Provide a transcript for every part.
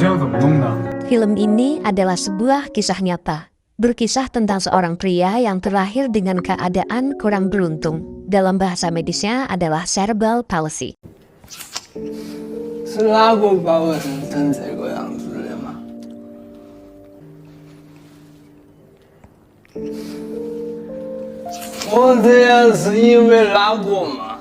这样怎么弄呢？ Film ini adalah sebuah kisah nyata. Berkisah tentang seorang pria yang terlahir dengan keadaan kurang beruntung. Dalam bahasa medisnya adalah cerebral palsy. 是拉过把我疼这个样子的吗？我这样是因为拉过吗？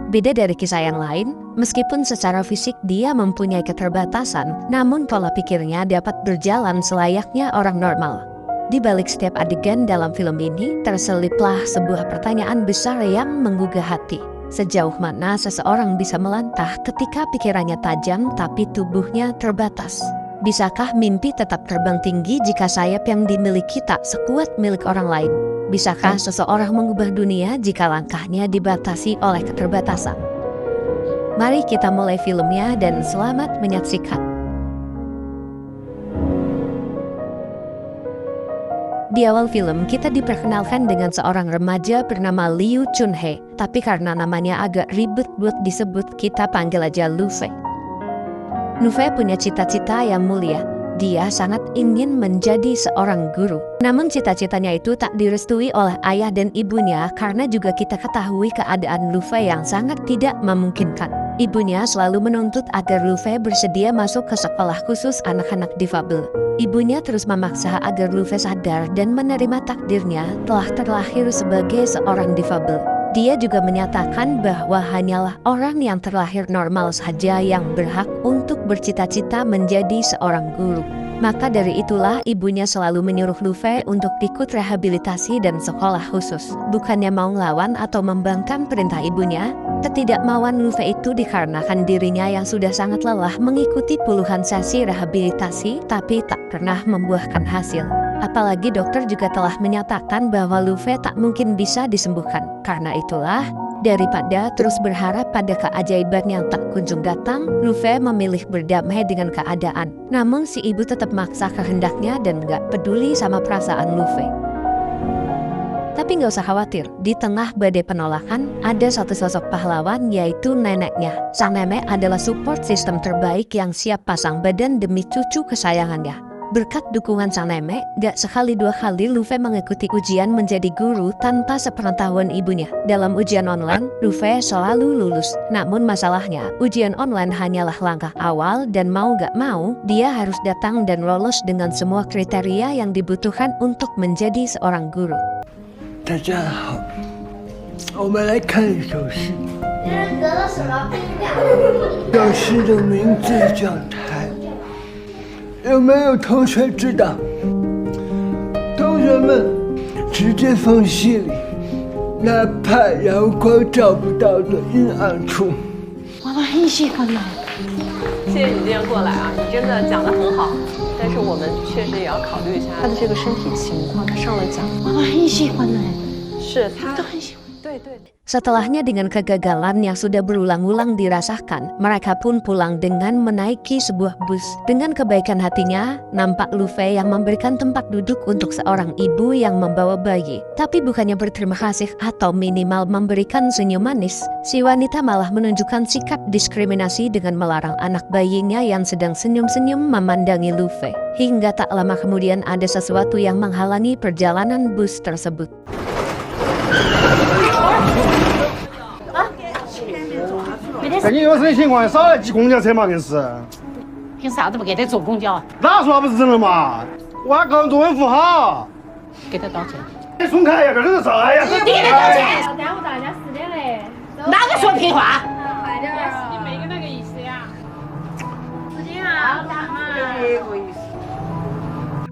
Beda dari kisah yang lain, meskipun secara fisik dia mempunyai keterbatasan, namun pola pikirnya dapat berjalan selayaknya orang normal. Di balik setiap adegan dalam film ini, terseliplah sebuah pertanyaan besar yang menggugah hati. Sejauh mana seseorang bisa melantah ketika pikirannya tajam tapi tubuhnya terbatas? Bisakah mimpi tetap terbang tinggi jika sayap yang dimiliki tak sekuat milik orang lain? Bisakah seseorang mengubah dunia jika langkahnya dibatasi oleh keterbatasan? Mari kita mulai filmnya dan selamat menyaksikan. Di awal film, kita diperkenalkan dengan seorang remaja bernama Liu Chunhye, tapi karena namanya agak ribet buat disebut, kita panggil aja Luffy. Luffy punya cita-cita yang mulia. Dia sangat ingin menjadi seorang guru. Namun cita-citanya itu tak direstui oleh ayah dan ibunya karena juga kita ketahui keadaan Luffy yang sangat tidak memungkinkan. Ibunya selalu menuntut agar Luffy bersedia masuk ke sekolah khusus anak-anak difabel. Ibunya terus memaksa agar Luffy sadar dan menerima takdirnya telah terlahir sebagai seorang difabel. Dia juga menyatakan bahwa hanyalah orang yang terlahir normal saja yang berhak untuk bercita-cita menjadi seorang guru. Maka dari itulah ibunya selalu menyuruh Luffy untuk ikut rehabilitasi dan sekolah khusus. Bukannya mau ngelawan atau membangkang perintah ibunya, ketidakmauan Luffy itu dikarenakan dirinya yang sudah sangat lelah mengikuti puluhan sesi rehabilitasi tapi tak pernah membuahkan hasil. Apalagi dokter juga telah menyatakan bahwa Luffy tak mungkin bisa disembuhkan. Karena itulah, daripada terus berharap pada keajaiban yang tak kunjung datang, Luffy memilih berdamai dengan keadaan. Namun si ibu tetap maksa kehendaknya dan gak peduli sama perasaan Luffy. Tapi gak usah khawatir, di tengah badai penolakan, ada satu sosok pahlawan yaitu neneknya. Sang nenek adalah support sistem terbaik yang siap pasang badan demi cucu kesayangannya. Berkat dukungan sang nenek, gak sekali dua kali Luffy mengikuti ujian menjadi guru tanpa sepengetahuan ibunya. Dalam ujian online, Luffy selalu lulus. Namun masalahnya, ujian online hanyalah langkah awal dan mau gak mau, dia harus datang dan lolos dengan semua kriteria yang dibutuhkan untuk menjadi seorang guru. 大家好，我们来看一首诗。别人得了什么病呀？这诗的名字叫《苔》。 有没有同学知道？同学们，直接缝隙里，哪怕阳光照不到的阴暗处。妈妈很喜欢呢。谢谢你今天过来啊，你真的讲得很好，但是我们确实也要考虑一下他的这个身体情况。他上了讲，妈妈很喜欢呢。是他都很喜欢。 对。 Setelahnya dengan kegagalan yang sudah berulang-ulang dirasakan, mereka pun pulang dengan menaiki sebuah bus. Dengan kebaikan hatinya, nampak Luffy yang memberikan tempat duduk untuk seorang ibu yang membawa bayi. Tapi bukannya berterima kasih atau minimal memberikan senyum manis, si wanita malah menunjukkan sikap diskriminasi dengan melarang anak bayinya yang sedang senyum-senyum memandangi Luffy. Hingga tak lama kemudian ada sesuatu yang menghalangi perjalanan bus tersebut. 在你有这情况，少来挤公交车嘛，硬是。凭啥子不给他坐公交啊？哪说他不是人了嘛？我还搞作文符号。给他道歉。你松开呀，这是啥呀？你给他道歉。耽误大家时间嘞。哪个说屁话？快点儿。你没跟那个意思呀？时间啊，大嘛。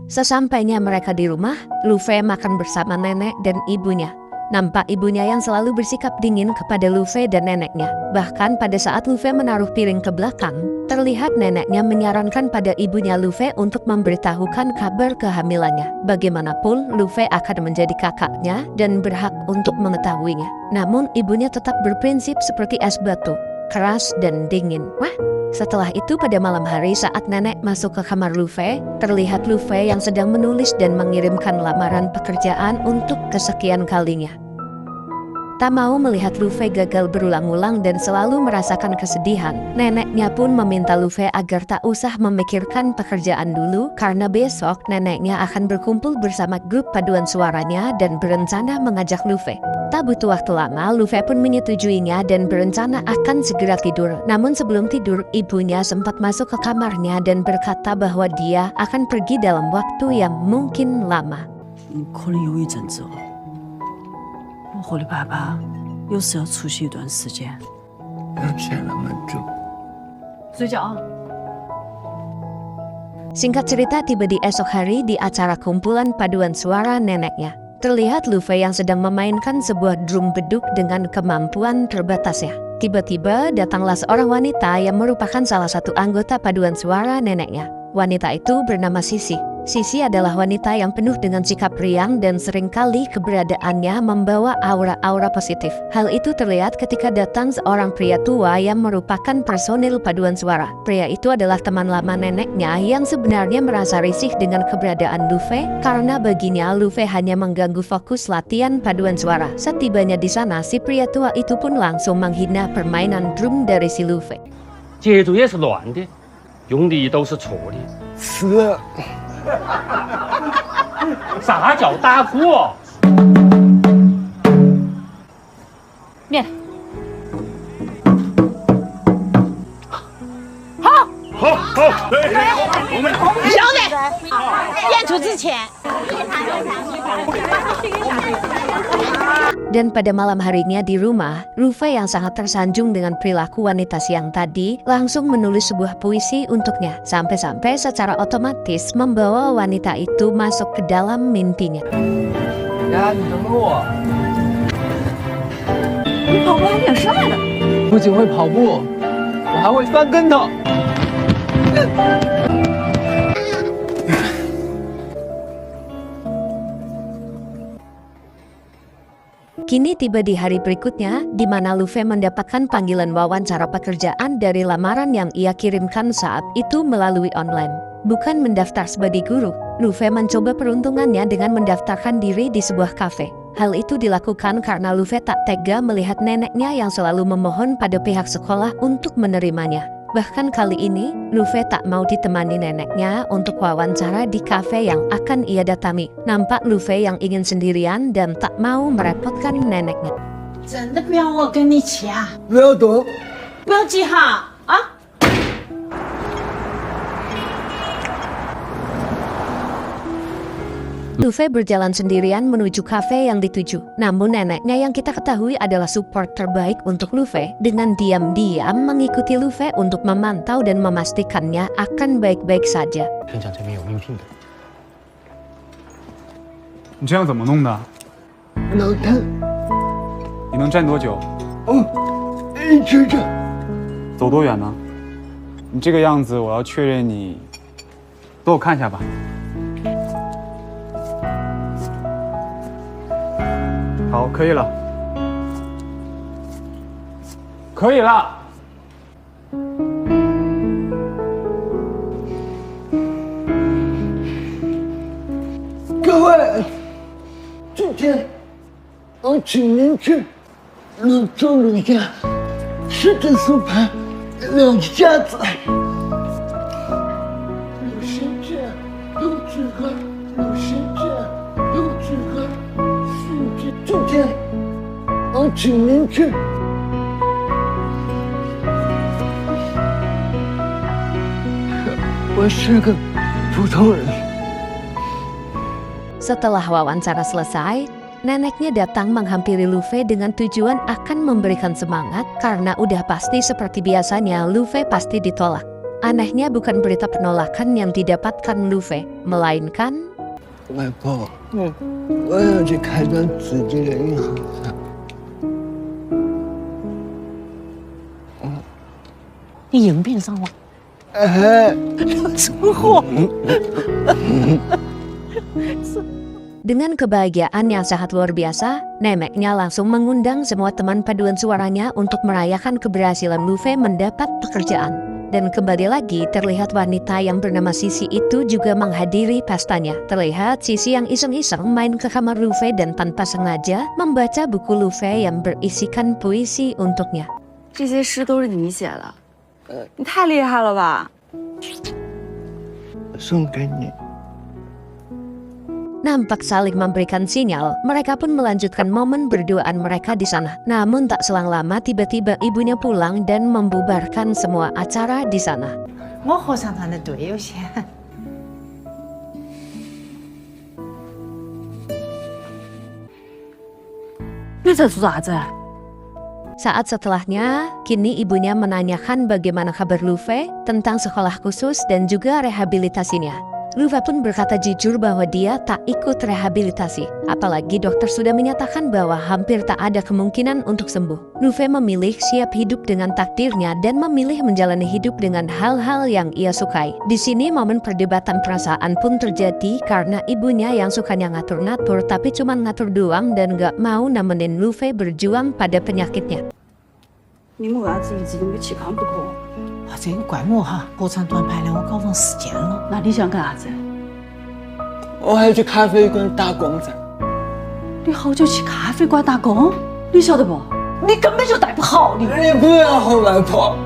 Sesampainya mereka di rumah, Luffy makan bersama nenek dan ibunya. Nampak ibunya yang selalu bersikap dingin kepada Luffy dan neneknya. Bahkan pada saat Luffy menaruh piring ke belakang, terlihat neneknya menyarankan pada ibunya Luffy untuk memberitahukan kabar kehamilannya. Bagaimanapun, Luffy akan menjadi kakaknya dan berhak untuk mengetahuinya. Namun ibunya tetap berprinsip seperti es batu, keras dan dingin. Wah, setelah itu pada malam hari saat nenek masuk ke kamar Luffy, terlihat Luffy yang sedang menulis dan mengirimkan lamaran pekerjaan untuk kesekian kalinya. Tak mau melihat Lu Fei gagal berulang-ulang dan selalu merasakan kesedihan, neneknya pun meminta Lu Fei agar tak usah memikirkan pekerjaan dulu karena besok neneknya akan berkumpul bersama grup paduan suaranya dan berencana mengajak Lu Fei. Tak butuh waktu lama, Lu Fei pun menyetujuinya dan berencana akan segera tidur. Namun sebelum tidur, ibunya sempat masuk ke kamarnya dan berkata bahwa dia akan pergi dalam waktu yang mungkin lama. 可能有一阵子了。我和你爸爸有事要出去一段时间。不要想那么多。睡觉啊。 Singkat cerita, tiba di esok hari di acara kumpulan paduan suara neneknya. Terlihat Lu Fei yang sedang memainkan sebuah drum beduk dengan kemampuan terbatasnya. Tiba-tiba datanglah seorang wanita yang merupakan salah satu anggota paduan suara neneknya. Wanita itu bernama Sisi. Sisi adalah wanita yang penuh dengan sikap riang dan seringkali keberadaannya membawa aura-aura positif. Hal itu terlihat ketika datang seorang pria tua yang merupakan personil paduan suara. Pria itu adalah teman lama neneknya yang sebenarnya merasa risih dengan keberadaan Lu Fei karena baginya Lu Fei hanya mengganggu fokus latihan paduan suara. Setibanya di sana, si pria tua itu pun langsung menghina permainan drum dari si Lu Fei. 节奏也是乱的，用力都是错的。死了。 啥叫打鼓？面。好，我们晓得。演出之前。 Dan pada malam harinya di rumah, Lu Fei yang sangat tersanjung dengan perilaku wanita siang tadi langsung menulis sebuah puisi untuknya, sampai-sampai secara otomatis membawa wanita itu masuk ke dalam mimpinya.呀，你等我。你跑步还挺帅的。不仅会跑步，我还会翻跟头。 Kini tiba di hari berikutnya, di mana Lu Fei mendapatkan panggilan wawancara pekerjaan dari lamaran yang ia kirimkan saat itu melalui online. Bukan mendaftar sebagai guru, Lu Fei mencoba peruntungannya dengan mendaftarkan diri di sebuah kafe. Hal itu dilakukan karena Lu Fei tak tega melihat neneknya yang selalu memohon pada pihak sekolah untuk menerimanya. Bahkan kali ini, Lu Fei tak mau ditemani neneknya untuk wawancara di kafe yang akan ia datangi. Nampak Lu Fei yang ingin sendirian dan tak mau merepotkan neneknya. 真的不要我跟你去啊！不要躲。不要急哈啊！ Lu Fei berjalan sendirian menuju kafe yang dituju. Namun neneknya yang kita ketahui adalah support terbaik untuk Lu Fei dengan diam-diam mengikuti Lu Fei untuk memantau dan memastikannya akan baik-baik saja. 听讲这边有应聘的。你这样怎么弄的？脑瘫。你能站多久？哦，一直着。走多远呢？你这个样子，我要确认你，给我看一下吧。好，可以了，可以了。各位，今天我请您吃泸州泸家狮子素盘2下子。泸参卷、柚子干、泸参卷、柚子干。 今天我请您吃。我是个普通人。 Setelah wawancara selesai, neneknya datang menghampiri Lu Fei dengan tujuan akan memberikan semangat karena udah pasti seperti biasanya Lu Fei pasti ditolak. Anehnya bukan berita penolakan yang didapatkan Lu Fei, melainkan 外婆，我要去开张自己的银行卡。你硬病上了，哎，什么货？ Dengan kebahagiaan yang sangat luar biasa, neneknya langsung mengundang semua teman paduan suaranya untuk merayakan keberhasilan Lu Fei mendapat pekerjaan. Dan kembali lagi terlihat wanita yang bernama Sisi itu juga menghadiri pestanya. Terlihat Sisi yang iseng-iseng main ke kamar Luffy dan tanpa sengaja membaca buku Luffy yang berisikan puisi untuknya. 这些诗都是你写的，你太厉害了吧！ 送给你。 Nampak saling memberikan sinyal, mereka pun melanjutkan momen berduaan mereka di sana. Namun tak selang lama tiba-tiba ibunya pulang dan membubarkan semua acara di sana. 我合上他的队友先。你在做啥子？ Saat setelahnya, kini ibunya menanyakan bagaimana kabar Luffy tentang sekolah khusus dan juga rehabilitasinya. Luffy pun berkata jujur bahwa dia tak ikut rehabilitasi. Apalagi dokter sudah menyatakan bahwa hampir tak ada kemungkinan untuk sembuh. Luffy memilih siap hidup dengan takdirnya dan memilih menjalani hidup dengan hal-hal yang ia sukai. Di sini momen perdebatan perasaan pun terjadi karena ibunya yang sukanya ngatur-ngatur tapi cuma ngatur doang dan gak mau nemenin Luffy berjuang pada penyakitnya. 你们为啥子一直都没去看不可？ 啊，这个怪我哈，合唱团排练我搞忘时间了。 那你想干啥子？ 我还要去咖啡馆打工噻。 你好久去咖啡馆打工？你晓得不？你根本就带不好你。 你不要和外婆，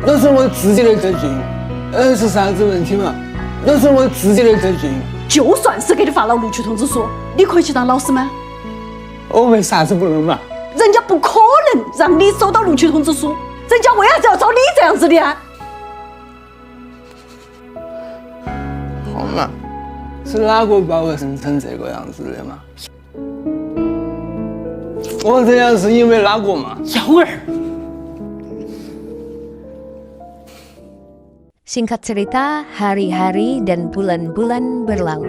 那是我自己的决定。是啥子问题嘛？那是我自己的决定。就算是给你发了录取通知书，你可以去当老师吗？我为啥子不能嘛？ 人家不可能让你收到录取通知书，人家为啥子要招你这样子的啊？ 好嘛，是哪个把我生成这个样子的嘛？我这样是因为哪个嘛？ 幺儿， Singkat cerita, hari-hari dan bulan-bulan berlalu.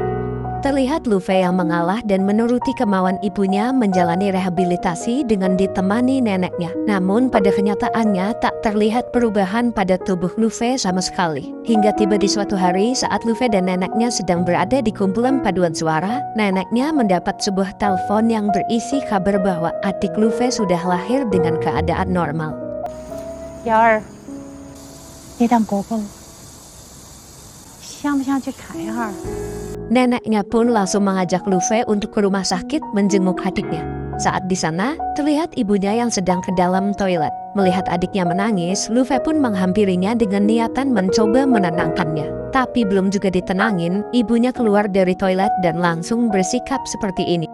Terlihat Luffy yang mengalah dan menuruti kemauan ibunya menjalani rehabilitasi dengan ditemani neneknya. Namun pada kenyataannya tak terlihat perubahan pada tubuh Luffy sama sekali. Hingga tiba di suatu hari saat Luffy dan neneknya sedang berada di kumpulan paduan suara, neneknya mendapat sebuah telepon yang berisi kabar bahwa adik Luffy sudah lahir dengan keadaan normal. 幺儿，你当哥哥了，想不想去看一下？ Neneknya pun langsung mengajak Luffy untuk ke rumah sakit menjenguk adiknya. Saat di sana, terlihat ibunya yang sedang ke dalam toilet. Melihat adiknya menangis, Luffy pun menghampirinya dengan niatan mencoba menenangkannya. Tapi belum juga ditenangin, ibunya keluar dari toilet dan langsung bersikap seperti ini.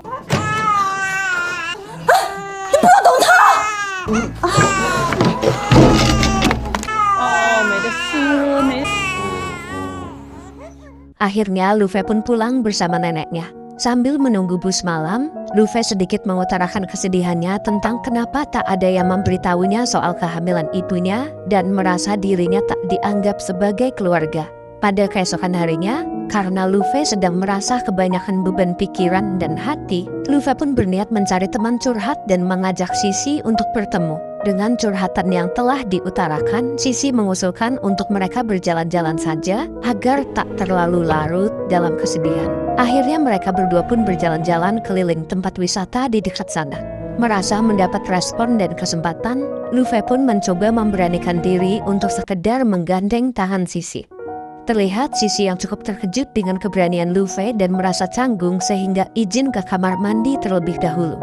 Akhirnya Luffy pun pulang bersama neneknya. Sambil menunggu bus malam, Luffy sedikit mengutarakan kesedihannya tentang kenapa tak ada yang memberitahunya soal kehamilan ibunya dan merasa dirinya tak dianggap sebagai keluarga. Pada keesokan harinya, karena Luffy sedang merasa kebanyakan beban pikiran dan hati, Luffy pun berniat mencari teman curhat dan mengajak Sisi untuk bertemu. Dengan curhatan yang telah diutarakan, Sisi mengusulkan untuk mereka berjalan-jalan saja agar tak terlalu larut dalam kesedihan. Akhirnya mereka berdua pun berjalan-jalan keliling tempat wisata di dekat sana. Merasa mendapat respon dan kesempatan, Luffy pun mencoba memberanikan diri untuk sekedar menggandeng tangan Sisi. Terlihat Sisi yang cukup terkejut dengan keberanian Luffy dan merasa canggung sehingga izin ke kamar mandi terlebih dahulu.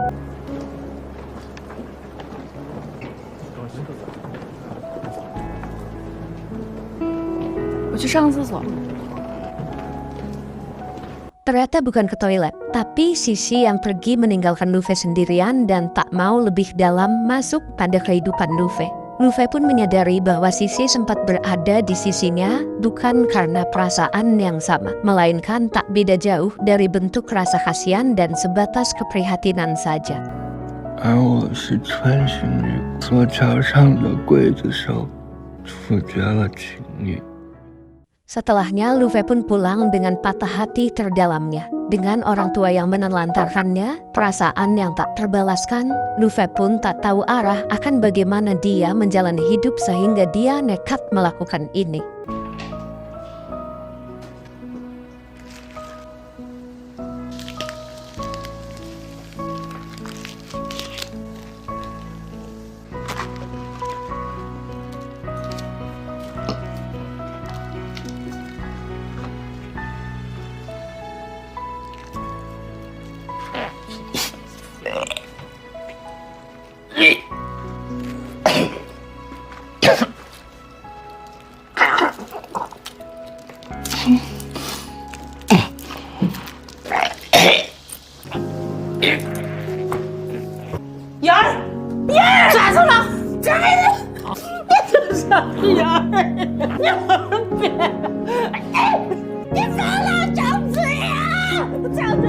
Ternyata bukan ke toilet, tapi Sisi yang pergi meninggalkan Luffy sendirian dan tak mau lebih dalam masuk pada kehidupan Luffy. Luffy pun menyadari bahwa Sisi sempat berada di sisinya bukan karena perasaan yang sama, melainkan tak beda jauh dari bentuk rasa kasihan dan sebatas keprihatinan saja. 而我是穿行于座桥上的刽子手，处决了情侣。 Setelahnya, Luffy pun pulang dengan patah hati terdalamnya. Dengan orang tua yang menelantarkannya, perasaan yang tak terbalaskan, Luffy pun tak tahu arah akan bagaimana dia menjalani hidup sehingga dia nekat melakukan ini. 抓住了！抓住！这是小屁儿！你很别！你放了张嘴呀！张嘴！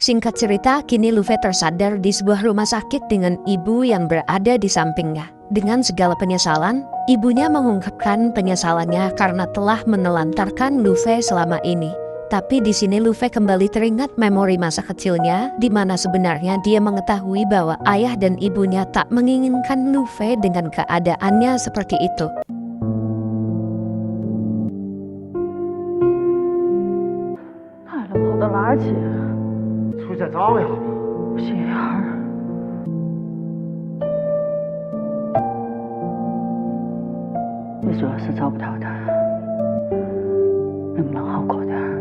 Singkat cerita, kini Luffy tersadar di sebuah rumah sakit dengan ibu yang berada di sampingnya. Dengan segala penyesalan, ibunya mengungkapkan penyesalannya karena telah menelantarkan Luffy selama ini. Tapi di sini Luffy kembali teringat memori masa kecilnya, di mana sebenarnya dia mengetahui bahwa ayah dan ibunya tak menginginkan Luffy dengan keadaannya seperti itu.孩子跑到哪儿去？ 出去找呀。心眼儿。你说要是找不到他，能不能好过点儿？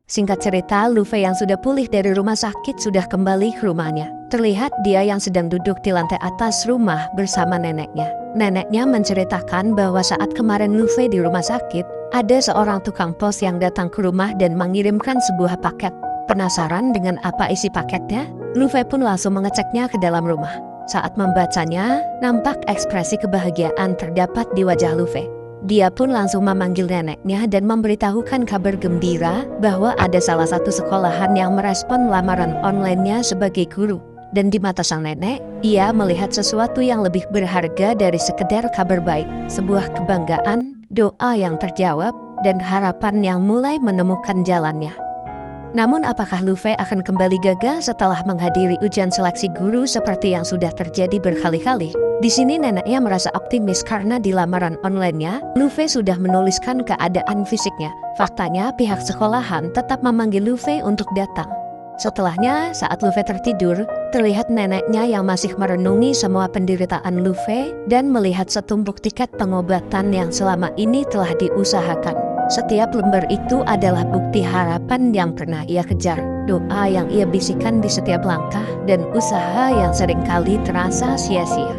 Singkat cerita, Luffy yang sudah pulih dari rumah sakit sudah kembali ke rumahnya. Terlihat dia yang sedang duduk di lantai atas rumah bersama neneknya. Neneknya menceritakan bahwa saat kemarin Luffy di rumah sakit, ada seorang tukang pos yang datang ke rumah dan mengirimkan sebuah paket. Penasaran dengan apa isi paketnya, Luffy pun langsung mengeceknya ke dalam rumah. Saat membacanya, nampak ekspresi kebahagiaan terdapat di wajah Luffy. Dia pun langsung memanggil neneknya dan memberitahukan kabar gembira bahwa ada salah satu sekolahan yang merespon lamaran online-nya sebagai guru. Dan di mata sang nenek, ia melihat sesuatu yang lebih berharga dari sekedar kabar baik, sebuah kebanggaan, doa yang terjawab, dan harapan yang mulai menemukan jalannya. Namun apakah Luffy akan kembali gagal setelah menghadiri ujian seleksi guru seperti yang sudah terjadi berkali-kali? Di sini neneknya merasa optimis karena di lamaran online-nya, Luffy sudah menuliskan keadaan fisiknya. Faktanya, pihak sekolahan tetap memanggil Luffy untuk datang. Setelahnya, saat Luffy tertidur, terlihat neneknya yang masih merenungi semua penderitaan Luffy dan melihat setumpuk tiket pengobatan yang selama ini telah diusahakan. Setiap lembar itu adalah bukti harapan yang pernah ia kejar, doa yang ia bisikan di setiap langkah, dan usaha yang seringkali terasa sia-sia.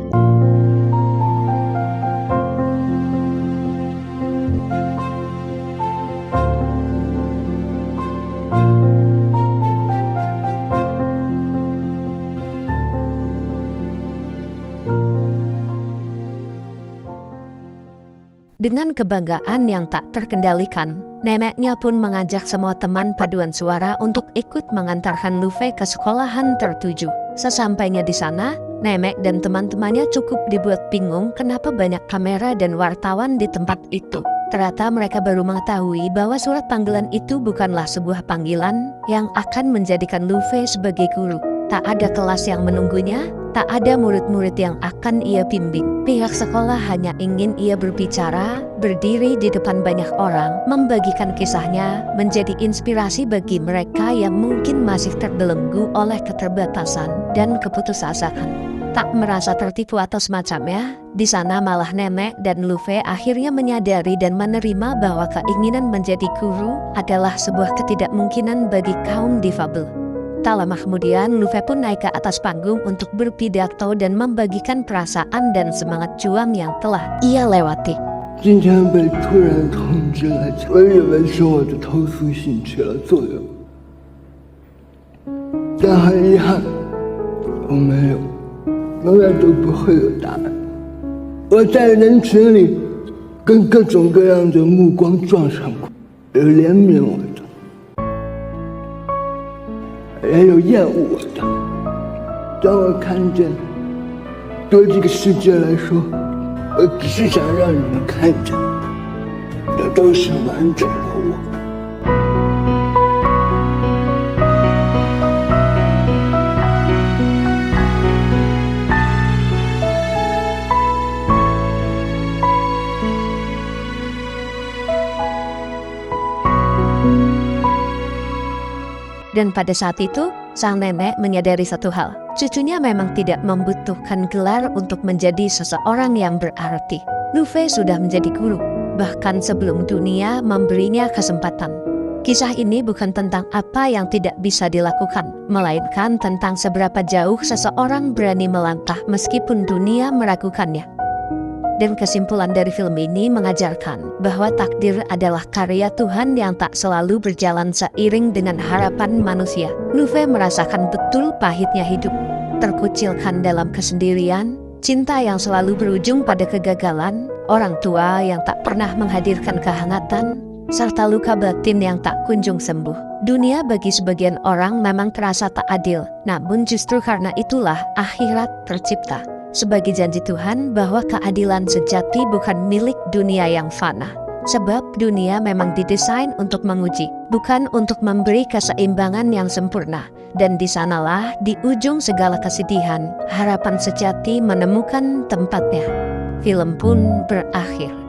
Dengan kebanggaan yang tak terkendalikan, neneknya pun mengajak semua teman paduan suara untuk ikut mengantarkan Luffy ke sekolahan tertuju. Sesampainya di sana, nenek dan teman-temannya cukup dibuat bingung kenapa banyak kamera dan wartawan di tempat itu. Ternyata mereka baru mengetahui bahwa surat panggilan itu bukanlah sebuah panggilan yang akan menjadikan Luffy sebagai guru. Tak ada kelas yang menunggunya, tak ada murid-murid yang akan ia bimbing. Pihak sekolah hanya ingin ia berbicara, berdiri di depan banyak orang, membagikan kisahnya, menjadi inspirasi bagi mereka yang mungkin masih terbelenggu oleh keterbatasan dan keputusasaan. Tak merasa tertipu atau semacamnya, di sana malah nenek dan Luffy akhirnya menyadari dan menerima bahwa keinginan menjadi guru adalah sebuah ketidakmungkinan bagi kaum difabel. Tak lama kemudian, Luffy pun naik ke atas panggung untuk berpidato dan membagikan perasaan dan semangat juang yang telah ia lewati. 今天被突然通知了，我以为是我的投诉信起了作用，但很遗憾，我没有，永远都不会有答案。我在人群里跟各种各样的目光撞上过，有怜悯我的。 也有厌恶我的。当我看见，对这个世界来说，我只是想让你们看见，这都是完整的我。 Dan pada saat itu, sang nenek menyadari satu hal. Cucunya memang tidak membutuhkan gelar untuk menjadi seseorang yang berarti. Luffy sudah menjadi guru, bahkan sebelum dunia memberinya kesempatan. Kisah ini bukan tentang apa yang tidak bisa dilakukan, melainkan tentang seberapa jauh seseorang berani melangkah meskipun dunia meragukannya. Dan kesimpulan dari film ini mengajarkan bahwa takdir adalah karya Tuhan yang tak selalu berjalan seiring dengan harapan manusia. Nuve merasakan betul pahitnya hidup, terkucilkan dalam kesendirian, cinta yang selalu berujung pada kegagalan, orang tua yang tak pernah menghadirkan kehangatan, serta luka batin yang tak kunjung sembuh. Dunia bagi sebagian orang memang terasa tak adil, namun justru karena itulah akhirat tercipta sebagai janji Tuhan bahwa keadilan sejati bukan milik dunia yang fana. Sebab dunia memang didesain untuk menguji, bukan untuk memberi keseimbangan yang sempurna. Dan di sanalah, di ujung segala kesedihan, harapan sejati menemukan tempatnya. Film pun berakhir.